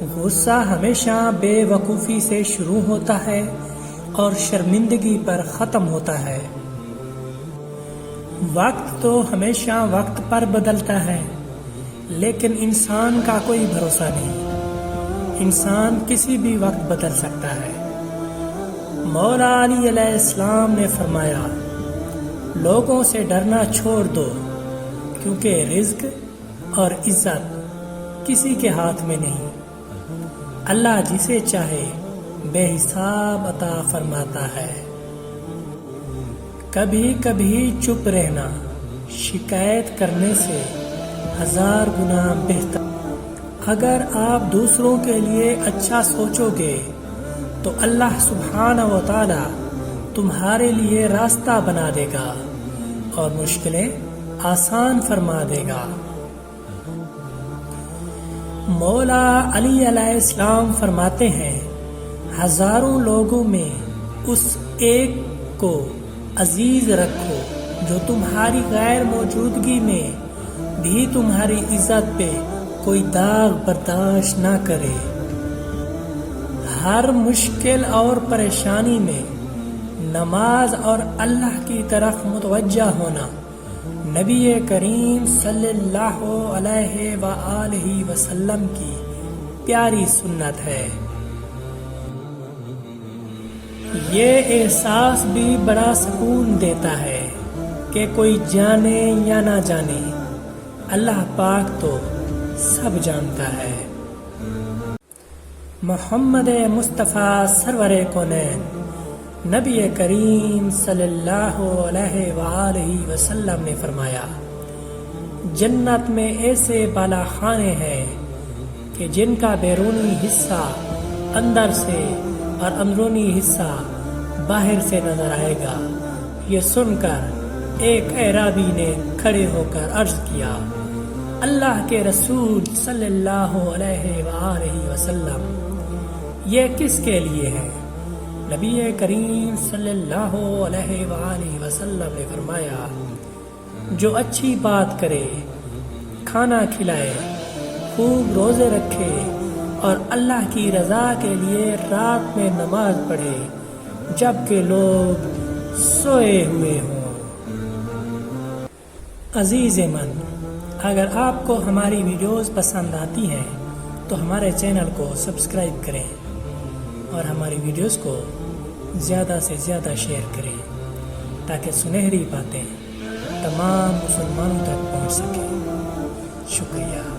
غصہ ہمیشہ بے وقوفی سے شروع ہوتا ہے اور شرمندگی پر ختم ہوتا ہے۔ وقت تو ہمیشہ وقت پر بدلتا ہے، لیکن انسان کا کوئی بھروسہ نہیں۔ انسان کسی بھی وقت بدل سکتا ہے۔ مولا علی علیہ السلام نے فرمایا، لوگوں سے ڈرنا چھوڑ دو، کیونکہ رزق اور عزت کسی کے ہاتھ میں نہیں، اللہ جسے چاہے بے حساب عطا فرماتا ہے۔ کبھی کبھی چپ رہنا شکایت کرنے سے 1000 گنا بہتر۔ اگر آپ دوسروں کے لیے اچھا سوچو گے تو اللہ سبحانہ و تعالی تمہارے لیے راستہ بنا دے گا اور مشکلیں آسان فرما دے گا۔ مولا علی علیہ السلام فرماتے ہیں، ہزاروں لوگوں میں اس ایک کو عزیز رکھو جو تمہاری غیر موجودگی میں بھی تمہاری عزت پہ کوئی داغ برداشت نہ کرے۔ ہر مشکل اور پریشانی میں نماز اور اللہ کی طرف متوجہ ہونا نبی کریم صلی اللہ علیہ وآلہ وسلم کی پیاری سنت ہے۔ یہ احساس بھی بڑا سکون دیتا ہے کہ کوئی جانے یا نہ جانے، اللہ پاک تو سب جانتا ہے۔ محمد مصطفیٰ سرور کونین نبی کریم صلی اللہ علیہ وآلہ وسلم نے فرمایا، جنت میں ایسے بالا خانے ہیں کہ جن کا بیرونی حصہ اندر سے اور اندرونی حصہ باہر سے نظر آئے گا۔ یہ سن کر ایک اعرابی نے کھڑے ہو کر عرض کیا، اللہ کے رسول صلی اللہ علیہ وآلہ وسلم، یہ کس کے لیے ہے؟ نبی کریم صلی اللہ علیہ وآلہ وسلم نے فرمایا، جو اچھی بات کرے، کھانا کھلائے، خوب روزے رکھے اور اللہ کی رضا کے لیے رات میں نماز پڑھے جبکہ لوگ سوئے ہوئے ہوں۔ عزیز من، اگر آپ کو ہماری ویڈیوز پسند آتی ہیں تو ہمارے چینل کو سبسکرائب کریں اور ہماری ویڈیوز کو زیادہ سے زیادہ شیئر کریں تاکہ سنہری باتیں تمام مسلمانوں تک پہنچ سکیں۔ شکریہ۔